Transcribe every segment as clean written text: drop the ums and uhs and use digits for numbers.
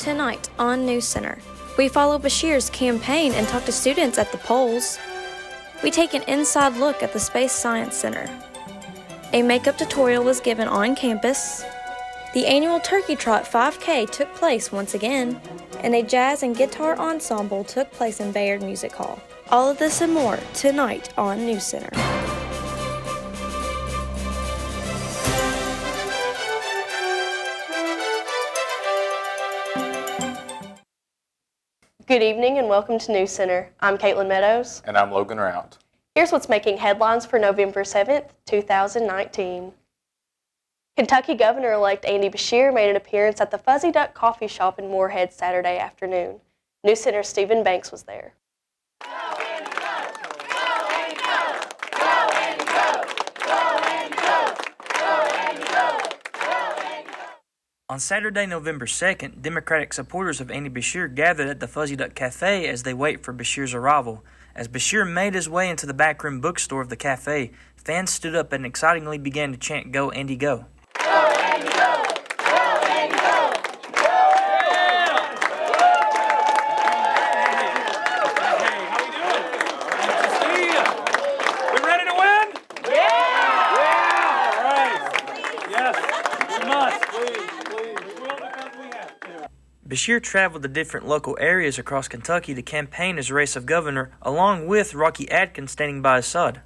Tonight on NewsCenter, we follow Bashir's campaign and talk to students at the polls. We take an inside look at the Space Science Center. A makeup tutorial was given on campus. The annual Turkey Trot 5K took place once again, and a jazz and guitar ensemble took place in Bayard Music Hall. All of this and more tonight on NewsCenter. Good evening and welcome to NewsCenter. I'm Caitlin Meadows. And I'm Logan Rout. Here's what's making headlines for November 7th, 2019. Kentucky Governor-elect Andy Beshear made an appearance at the Fuzzy Duck Coffee Shop in Moorhead Saturday afternoon. NewsCenter's Stephen Banks was there. On Saturday, November 2nd, Democratic supporters of Andy Beshear gathered at the Fuzzy Duck Cafe as they wait for Beshear's arrival. As Beshear made his way into the backroom bookstore of the cafe, fans stood up and excitingly began to chant, "Go, Andy, go." Go, Andy, go! Go, Andy, go! Go, Hey, how we doing? Good to see you. We ready to win? Yeah! Yeah! All right. Yes, we must. Please. We will because we have to. Beshear traveled to different local areas across Kentucky to campaign his race of governor, along with Rocky Adkins standing by his side.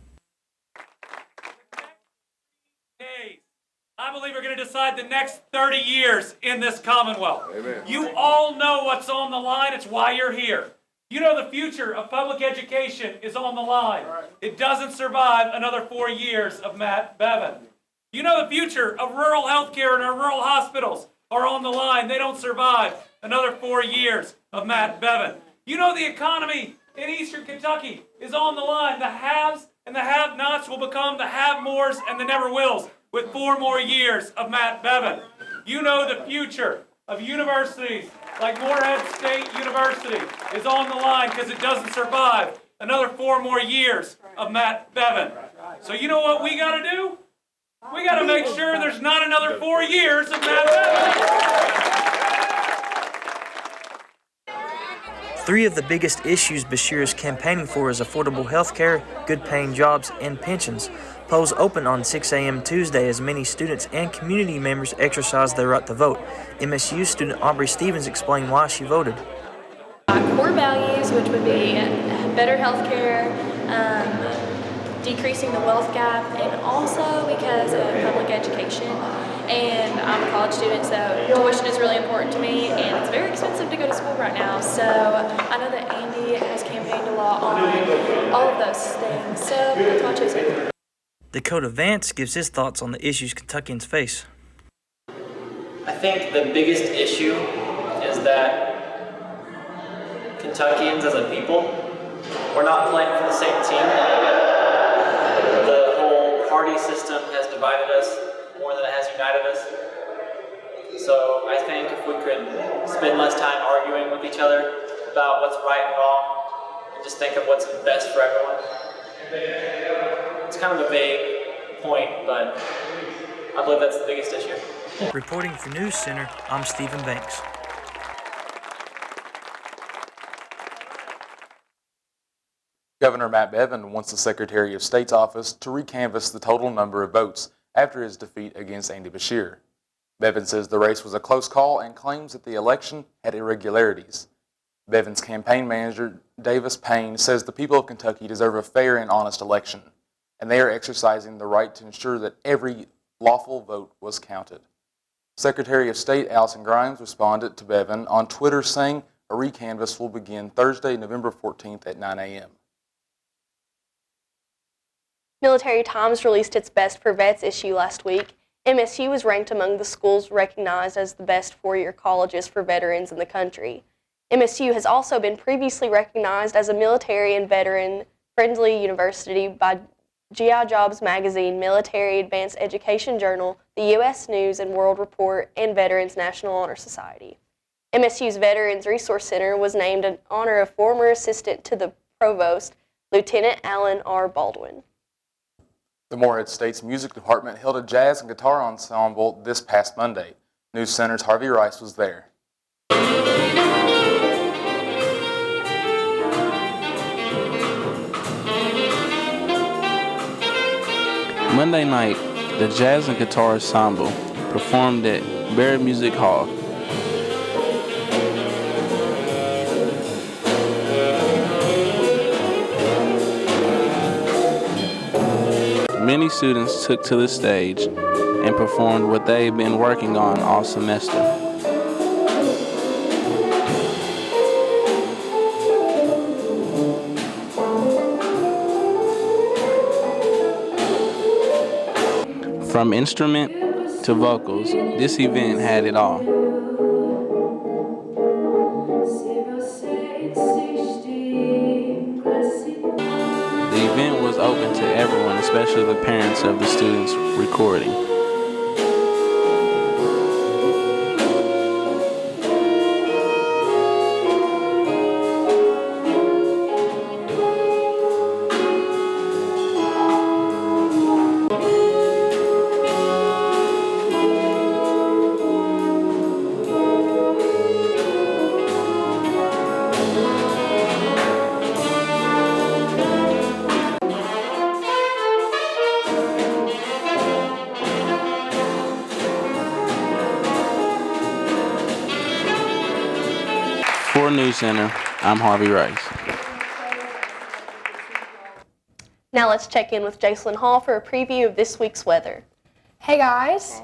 I believe we're going to decide the next 30 years in this Commonwealth. Amen. You all know what's on the line. It's why you're here. You know the future of public education is on the line. It doesn't survive another 4 years of Matt Bevin. You know the future of rural health care and our rural hospitals are on the line. They don't survive another 4 years of Matt Bevin. You know the economy in Eastern Kentucky is on the line. The haves and the have-nots will become the have-mores and the never-wills with 4 more years of Matt Bevin. You know the future of universities like Moorhead State University is on the line because it doesn't survive another 4 more years of Matt Bevin. So you know what we got to do? We got to make sure there's not another 4 years of Matt Bevin. 3 of the biggest issues Beshear is campaigning for is affordable health care, good-paying jobs, and pensions. Polls open on 6 a.m. Tuesday as many students and community members exercise their right to vote. MSU student Aubrey Stevens explained why she voted. Core values, which would be better health care, decreasing the wealth gap, and also because of public education. And I'm a college student, so tuition is really important to me, and it's very expensive to go to school right now. So I know that Andy has campaigned a lot on all of those things, so that's why I chose him. Dakota Vance gives his thoughts on the issues Kentuckians face. I think the biggest issue is that Kentuckians as a people, we're not playing for the same team. The whole party system has divided us more than it has united us. So I think if we could spend less time arguing with each other about what's right and wrong, and just think of what's best for everyone. It's kind of a vague point, but I believe that's the biggest issue. Reporting for NewsCenter, I'm Stephen Banks. Governor Matt Bevin wants the Secretary of State's office to recanvass the total number of votes after his defeat against Andy Beshear. Bevin says the race was a close call and claims that the election had irregularities. Bevin's campaign manager, Davis Payne, says the people of Kentucky deserve a fair and honest election, and they are exercising the right to ensure that every lawful vote was counted. Secretary of State Allison Grimes responded to Bevin on Twitter saying a recanvass will begin Thursday, November 14th at 9 a.m. Military Times released its Best for Vets issue last week. MSU was ranked among the schools recognized as the best 4-year colleges for veterans in the country. MSU has also been previously recognized as a military and veteran-friendly university by GI Jobs Magazine, Military Advanced Education Journal, the U.S. News and World Report, and Veterans National Honor Society. MSU's Veterans Resource Center was named in honor of former assistant to the provost, Lieutenant Alan R. Baldwin. The Moorhead State's music department held a jazz and guitar ensemble this past Monday. NewsCenter's Harvey Rice was there. Monday night, the Jazz and Guitar Ensemble performed at Barrett Music Hall. Many students took to the stage and performed what they've been working on all semester. From instrument to vocals, this event had it all. The event was open to everyone, especially the parents of the students recording. For NewsCenter, I'm Harvey Rice. Now let's check in with Jacelyn Hall for a preview of this week's weather. Hey guys.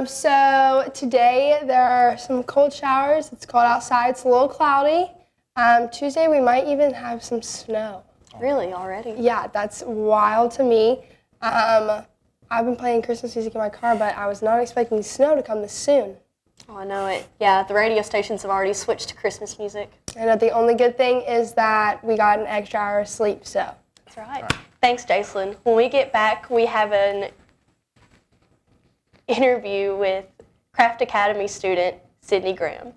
So today there are some cold showers. It's cold outside. It's a little cloudy. Tuesday we might even have some snow. Really, already? Yeah, that's wild to me. I've been playing Christmas music in my car, but I was not expecting snow to come this soon. Oh, I know it. Yeah, the radio stations have already switched to Christmas music. And the only good thing is that we got an extra hour of sleep, so. That's right. Thanks, Jacelyn. When we get back, we have an interview with Craft Academy student Sydney Graham.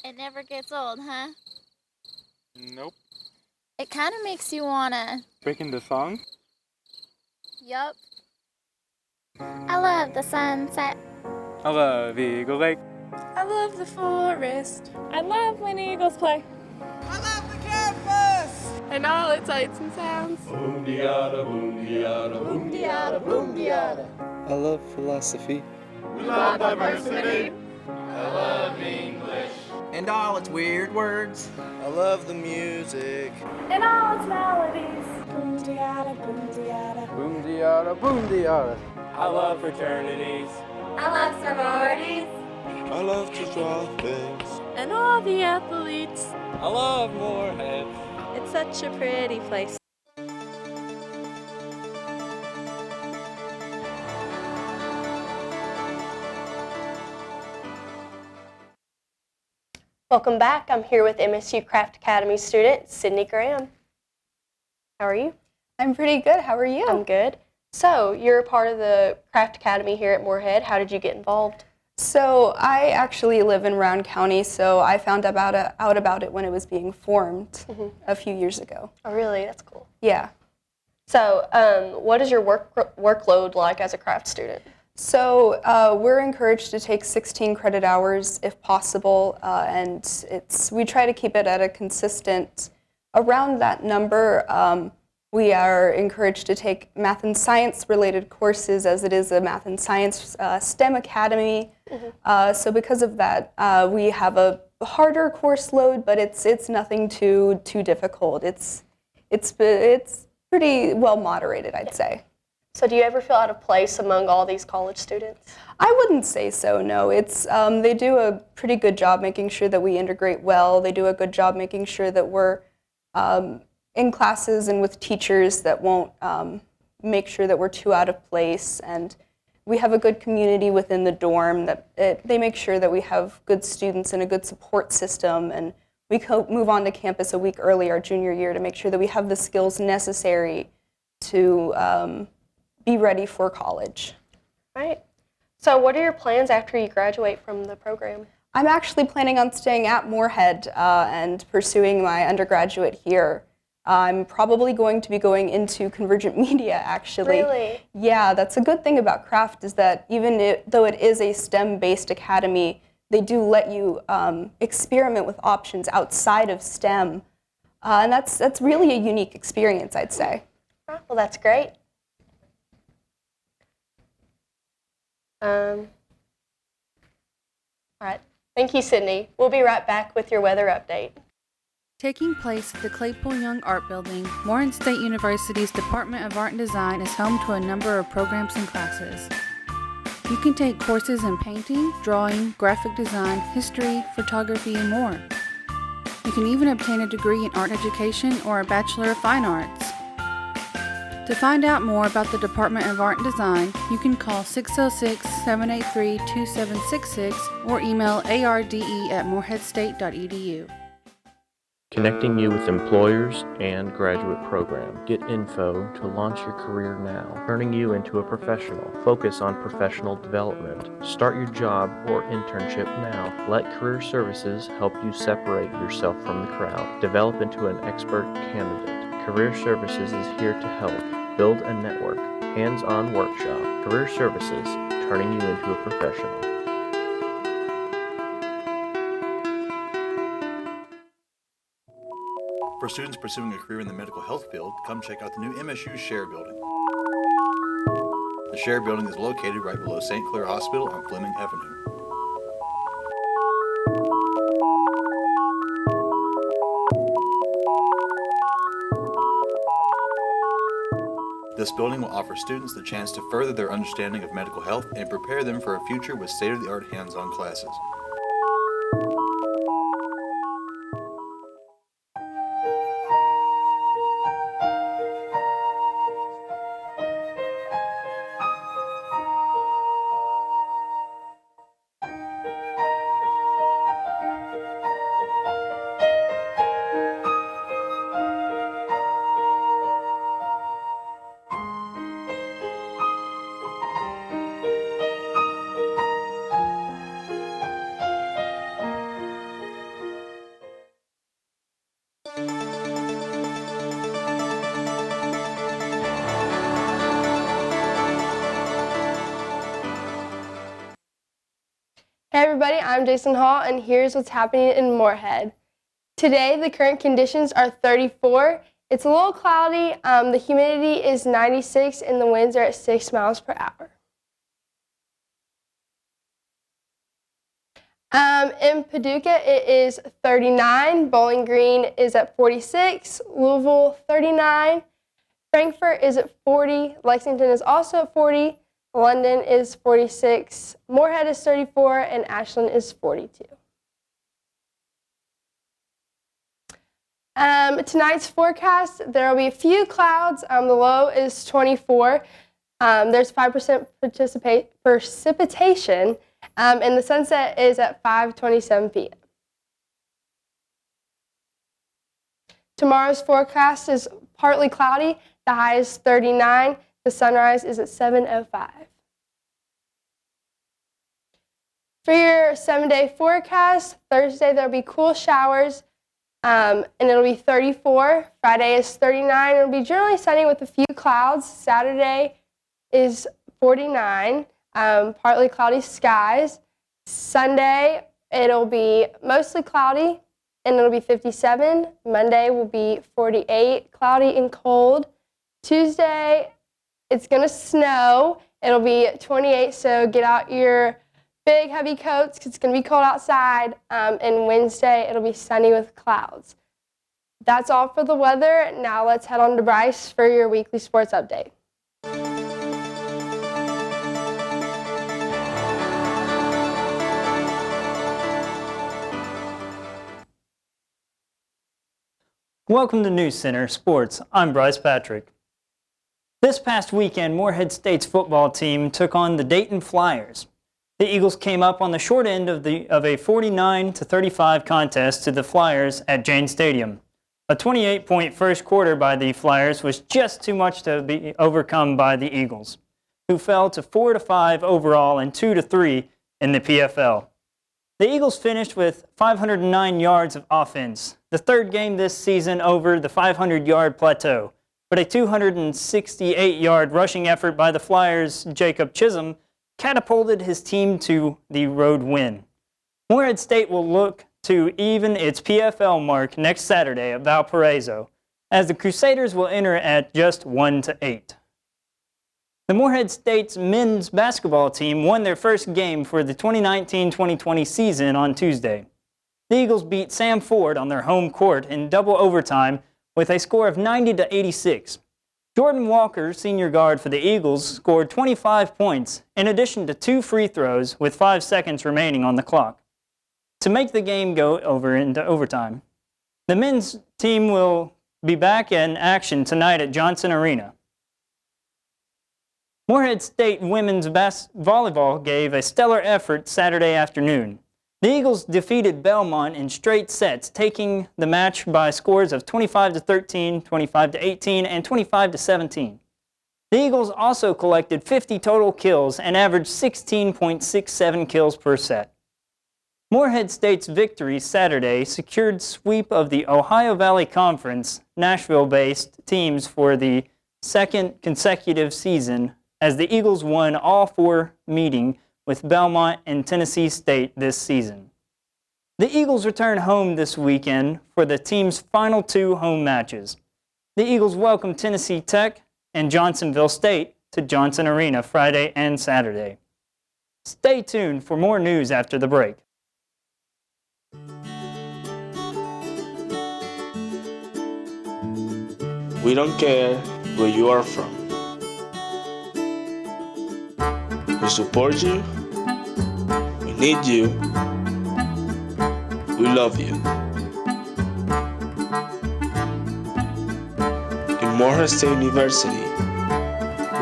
It never gets old, huh? Nope. It kind of makes you wanna... Break into song? Yup. I love the sunset. I love Eagle Lake. I love the forest. I love when eagles play. I love the campus! And all its sights and sounds. Boom-de-yada, boom-de-yada, boom-de-yada, boom-de-yada. I love philosophy. We love diversity. I love English. And all its weird words. I love the music. And all its melodies. Boom-de-yada, boom-de-yada. Boom-de-yada, boom-de-yada. I love fraternities. I love sororities. I love to draw things. And all the athletes. I love Moorhead. It's such a pretty place. Welcome back. I'm here with MSU Craft Academy student Sydney Graham. How are you? I'm pretty good. How are you? I'm good. So, you're a part of the Craft Academy here at Moorhead. How did you get involved? So, I actually live in Round County, so I found out about it when it was being formed a few years ago. Oh, really? That's cool. Yeah. So, what is your workload like as a craft student? So, we're encouraged to take 16 credit hours if possible, and we try to keep it at a consistent, around that number. We are encouraged to take math and science related courses, as it is a math and science STEM academy. So because of that, we have a harder course load, but it's nothing too difficult. It's pretty well moderated, I'd say. So do you ever feel out of place among all these college students? I wouldn't say so, no. It's they do a pretty good job making sure that we integrate well. They do a good job making sure that we're in classes and with teachers that won't make sure that we're too out of place. And we have a good community within the dorm that they make sure that we have good students and a good support system. And we move on to campus a week early our junior year to make sure that we have the skills necessary to be ready for college. Right. So what are your plans after you graduate from the program? I'm actually planning on staying at Moorhead and pursuing my undergraduate here. I'm probably going to be going into convergent media, actually. Really? Yeah, that's a good thing about Craft is that even though it is a STEM-based academy, they do let you experiment with options outside of STEM. And that's really a unique experience, I'd say. Well, that's great. All right. Thank you, Sydney. We'll be right back with your weather update. Taking place at the Claypool Young Art Building, Moreland State University's Department of Art and Design is home to a number of programs and classes. You can take courses in painting, drawing, graphic design, history, photography, and more. You can even obtain a degree in art education or a Bachelor of Fine Arts. To find out more about the Department of Art and Design, you can call 606-783-2766 or email arde@moreheadstate.edu. Connecting you with employers and graduate program. Get info to launch your career now. Turning you into a professional. Focus on professional development. Start your job or internship now. Let Career Services help you separate yourself from the crowd. Develop into an expert candidate. Career Services is here to help. Build a network. Hands-on workshop. Career Services, turning you into a professional. For students pursuing a career in the medical health field, come check out the new MSU Share Building. The Share Building is located right below St. Clair Hospital on Fleming Avenue. This building will offer students the chance to further their understanding of medical health and prepare them for a future with state-of-the-art hands-on classes. Hey everybody, I'm Jason Hall, and here's what's happening in Moorhead. Today, the current conditions are 34. It's a little cloudy, the humidity is 96, and the winds are at 6 miles per hour. In Paducah, it is 39. Bowling Green is at 46. Louisville, 39. Frankfort is at 40. Lexington is also at 40. London is 46, Moorhead is 34, and Ashland is 42. Tonight's forecast, there will be a few clouds. The low is 24. There's 5% precipitation, and the sunset is at 5:27 p.m. Tomorrow's forecast is partly cloudy. The high is 39. The sunrise is at 7:05. For your 7-day forecast, Thursday there'll be cool showers, and it'll be 34. Friday is 39. It'll be generally sunny with a few clouds. Saturday is 49, partly cloudy skies. Sunday, it'll be mostly cloudy, and it'll be 57. Monday will be 48, cloudy and cold. Tuesday, it's going to snow. It'll be 28, so get out your big heavy coats because it's going to be cold outside. And Wednesday, it'll be sunny with clouds. That's all for the weather. Now let's head on to Bryce for your weekly sports update. Welcome to NewsCenter Sports. I'm Bryce Patrick. This past weekend, Morehead State's football team took on the Dayton Flyers. The Eagles came up on the short end of a 49-35 contest to the Flyers at Jane Stadium. A 28-point first quarter by the Flyers was just too much to be overcome by the Eagles, who fell to 4-5 overall and 2-3 in the PFL. The Eagles finished with 509 yards of offense, the third game this season over the 500-yard plateau, but a 268-yard rushing effort by the Flyers' Jacob Chisholm catapulted his team to the road win. Morehead State will look to even its PFL mark next Saturday at Valparaiso, as the Crusaders will enter at just 1-8. The Morehead State's men's basketball team won their first game for the 2019-2020 season on Tuesday. The Eagles beat Sam Ford on their home court in double overtime with a score of 90-86. Jordan Walker, senior guard for the Eagles, scored 25 points in addition to 2 free throws with 5 seconds remaining on the clock to make the game go over into overtime. The men's team will be back in action tonight at Johnson Arena. Morehead State women's volleyball gave a stellar effort Saturday afternoon. The Eagles defeated Belmont in straight sets, taking the match by scores of 25-13, 25-18, and 25-17. The Eagles also collected 50 total kills and averaged 16.67 kills per set. Morehead State's victory Saturday secured sweep of the Ohio Valley Conference Nashville-based teams for the second consecutive season, as the Eagles won all 4 meeting with Belmont and Tennessee State this season. The Eagles return home this weekend for the team's final 2 home matches. The Eagles welcome Tennessee Tech and Johnsonville State to Johnson Arena Friday and Saturday. Stay tuned for more news after the break. We don't care where you are from. We support you. We need you. We love you. In Morehead State University,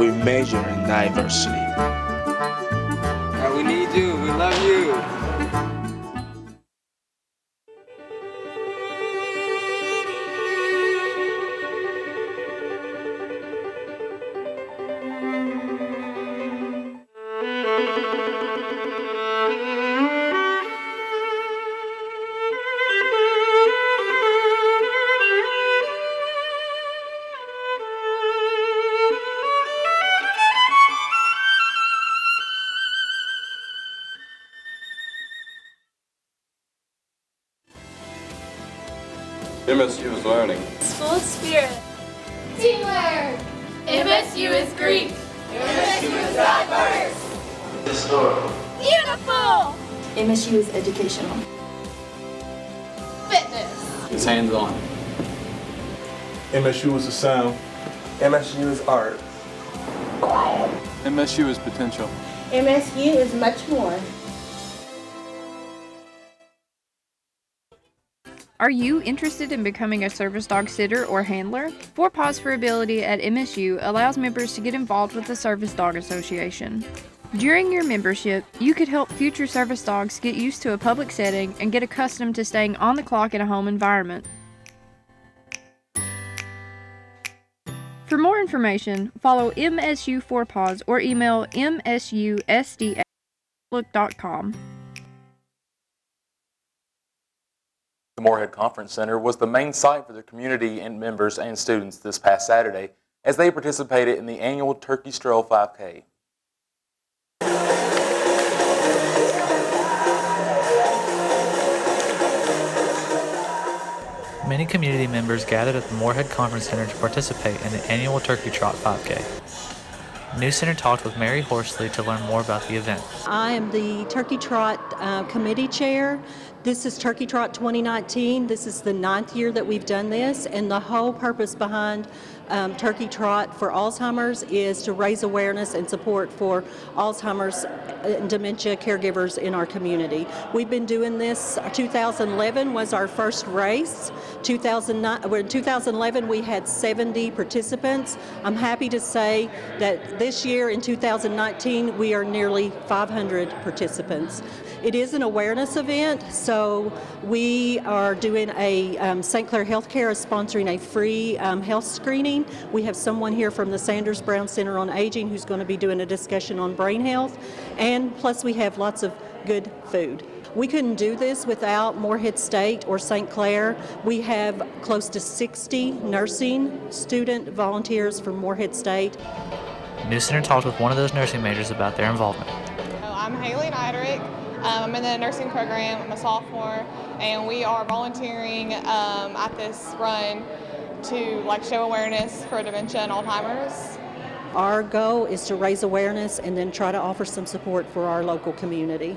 we major in diversity. We need you. We love you. MSU is learning. School spirit. Teamwork. MSU is Greek. MSU is diverse. Historical. Beautiful. MSU is educational. Fitness. It's hands-on. MSU is a sound. MSU is art. MSU is potential. MSU is much more. Are you interested in becoming a service dog sitter or handler? 4 Paws for Ability at MSU allows members to get involved with the Service Dog Association. During your membership, you could help future service dogs get used to a public setting and get accustomed to staying on the clock in a home environment. For more information, follow MSU 4 Paws or email msusd@outlook.com. The Morehead Conference Center was the main site for the community and members and students this past Saturday as they participated in the annual Turkey Stroll 5K. Many community members gathered at the Morehead Conference Center to participate in the annual Turkey Trot 5K. NewsCenter talked with Mary Horsley to learn more about the event. I am the Turkey Trot Committee Chair. This is Turkey Trot 2019. This is the 9th year that we've done this, and the whole purpose behind Turkey Trot for Alzheimer's is to raise awareness and support for Alzheimer's and dementia caregivers in our community. We've been doing this. 2011 was our first race. In 2011 we had 70 participants. I'm happy to say that this year in 2019 we are nearly 500 participants. It is an awareness event, so we are doing a St. Clair Healthcare is sponsoring a free health screening. We have someone here from the Sanders Brown Center on Aging who's going to be doing a discussion on brain health, and plus we have lots of good food. We couldn't do this without Morehead State or St. Clair. We have close to 60 nursing student volunteers from Morehead State. NewsCenter talked with one of those nursing majors about their involvement. I'm Haley Neiderick. I'm in the nursing program. I'm a sophomore, and we are volunteering at this run to show awareness for dementia and Alzheimer's. Our goal is to raise awareness and then try to offer some support for our local community.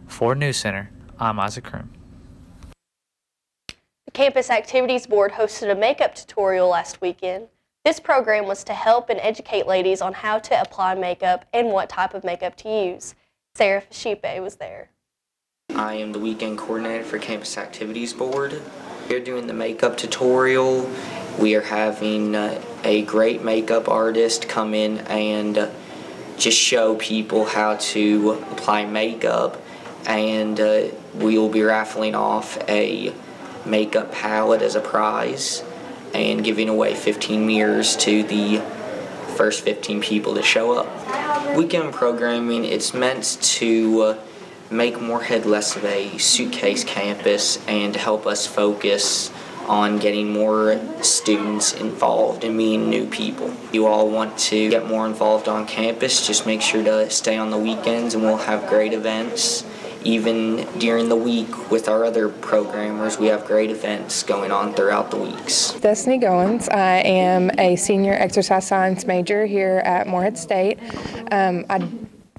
For NewsCenter, I'm Isaac Kroom. The Campus Activities Board hosted a makeup tutorial last weekend. This program was to help and educate ladies on how to apply makeup and what type of makeup to use. Sarah Fashipe was there. I am the weekend coordinator for Campus Activities Board. We're doing the makeup tutorial. We are having a great makeup artist come in and just show people how to apply makeup, and we will be raffling off a makeup palette as a prize and giving away 15 mirrors to the first 15 people to show up. Weekend programming, it's meant to make Morehead less of a suitcase campus and help us focus on getting more students involved and meeting new people. You all want to get more involved on campus, just make sure to stay on the weekends and we'll have great events. Even during the week with our other programmers, we have great events going on throughout the weeks. Destiny Goins. I am a senior exercise science major here at Morehead State. I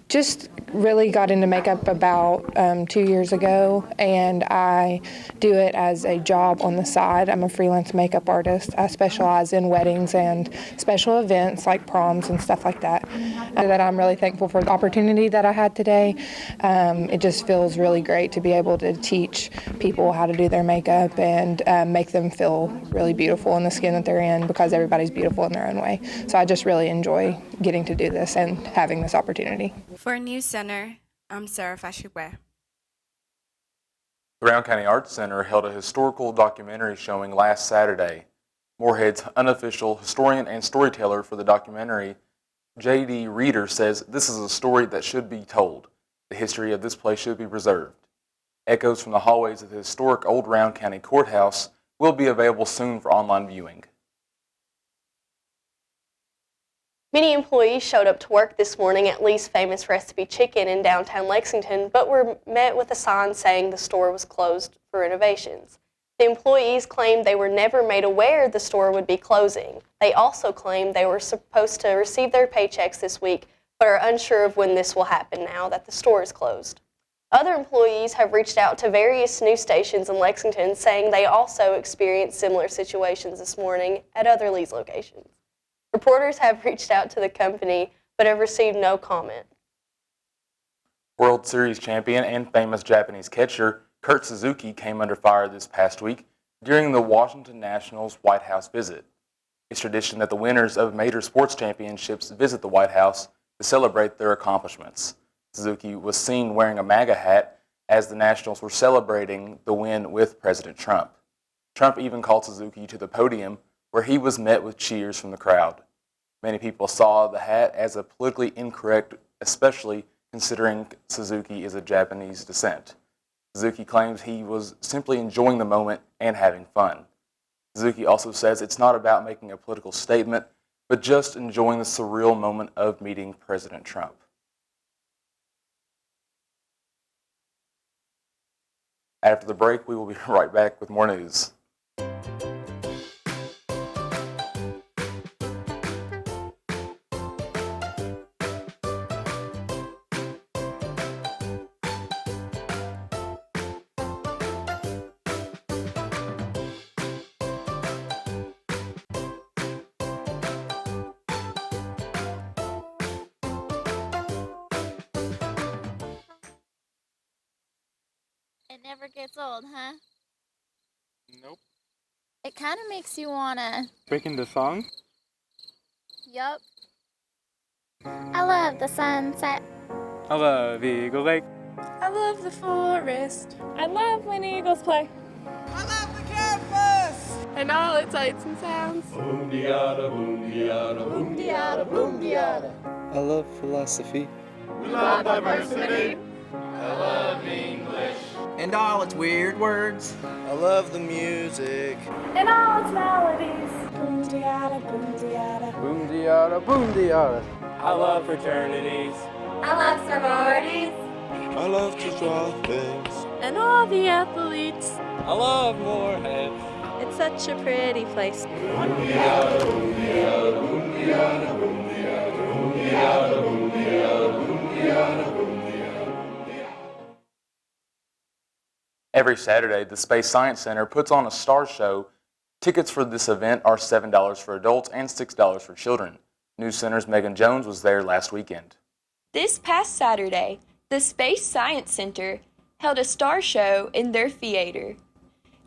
just really got into makeup about 2 years ago, and I do it as a job on the side. I'm a freelance makeup artist. I specialize in weddings and special events like proms and stuff like that. That I'm really thankful for the opportunity that I had today. It just feels really great to be able to teach people how to do their makeup and make them feel really beautiful in the skin that they're in, because everybody's beautiful in their own way. So I just really enjoy getting to do this and having this opportunity. For NewsCenter, I'm Sarah Fashipe. The Brown County Arts Center held a historical documentary showing last Saturday. Morehead's unofficial historian and storyteller for the documentary, J.D. Reeder, says this is a story that should be told. The history of this place should be preserved. Echoes from the hallways of the historic old Round County Courthouse will be available soon for online viewing. Many employees showed up to work this morning at Lee's Famous Recipe Chicken in downtown Lexington, but were met with a sign saying the store was closed for renovations. The employees claimed they were never made aware the store would be closing. They also claimed they were supposed to receive their paychecks this week, but are unsure of when this will happen now that the store is closed. Other employees have reached out to various news stations in Lexington saying they also experienced similar situations this morning at other Lee's locations. Reporters have reached out to the company, but have received no comment. World Series champion and famous Japanese catcher Kurt Suzuki came under fire this past week during the Washington Nationals White House visit. It's tradition that the winners of major sports championships visit the White House to celebrate their accomplishments. Suzuki was seen wearing a MAGA hat as the Nationals were celebrating the win with President Trump. Trump even called Suzuki to the podium, where he was met with cheers from the crowd. Many people saw the hat as a politically incorrect, especially considering Suzuki is of Japanese descent. Suzuki claims he was simply enjoying the moment and having fun. Suzuki also says it's not about making a political statement, but just enjoying the surreal moment of meeting President Trump. After the break, we will be right back with more news. It never gets old, huh? Nope. It kind of makes you wanna. Breaking the song? Yup. I love the sunset. I love Eagle Lake. I love the forest. I love when eagles play. I love the campus! And all its sights and sounds. Boom-de-yada, boom-de-yada, boom-de-yada, boom-de-yada. I love philosophy. We love diversity. I love English. And all its weird words. I love the music. And all its melodies. Boom-de-yada, boom-de-yada. Boom-de-yada, boom-de-yada. I love fraternities. I love sororities. I love to draw things. And all the athletes. I love Moorhead. It's such a pretty place. Boom-de-yada, boom-de-yada, boom-de-yada, boom-de-yada, boom-de-yada, boom-de-yada, boom-de-yada, boom-de-yada. Every Saturday, the Space Science Center puts on a star show. Tickets for this event are $7 for adults and $6 for children. NewsCenter's Megan Jones was there last weekend. This past Saturday, the Space Science Center held a star show in their theater.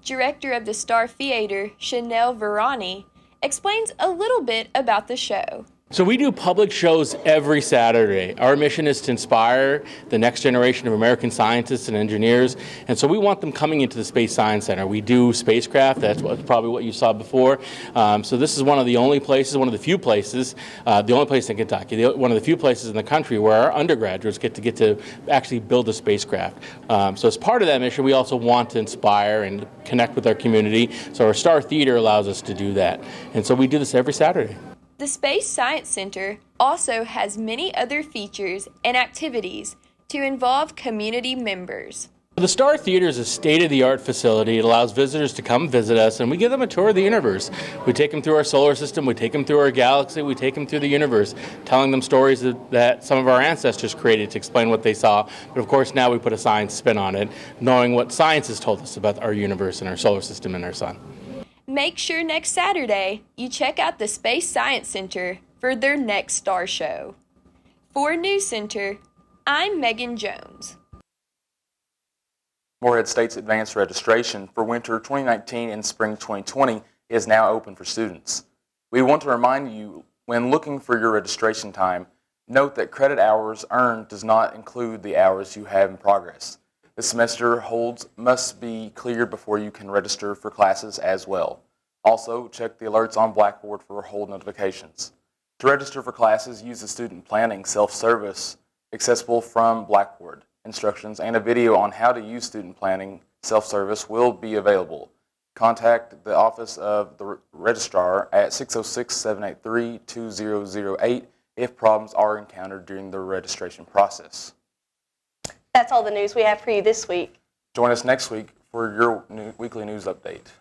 Director of the Star Theater, Chanel Verani, explains a little bit about the show. So we do public shows every Saturday. Our mission is to inspire the next generation of American scientists and engineers, and so we want them coming into the Space Science Center. We do spacecraft, probably what you saw before. So this is one of the only places, one of the few places, the only place in Kentucky, one of the few places in the country where our undergraduates get to actually build a spacecraft. So as part of that mission, we also want to inspire and connect with our community, so our Star Theater allows us to do that. And so we do this every Saturday. The Space Science Center also has many other features and activities to involve community members. The Star Theater is a state-of-the-art facility. It allows visitors to come visit us, and we give them a tour of the universe. We take them through our solar system, we take them through our galaxy, we take them through the universe, telling them stories that some of our ancestors created to explain what they saw. But of course, now we put a science spin on it, knowing what science has told us about our universe and our solar system and our sun. Make sure next Saturday you check out the Space Science Center for their next star show. For NewsCenter, I'm Megan Jones. Morehead State's advanced registration for winter 2019 and spring 2020 is now open for students. We want to remind you, when looking for your registration time, note that credit hours earned does not include the hours you have in progress. The semester holds must be cleared before you can register for classes as well. Also, check the alerts on Blackboard for hold notifications. To register for classes, use the Student Planning self-service accessible from Blackboard. Instructions and a video on how to use Student Planning self-service will be available. Contact the Office of the Registrar at 606-783-2008 if problems are encountered during the registration process. That's all the news we have for you this week. Join us next week for your weekly news update.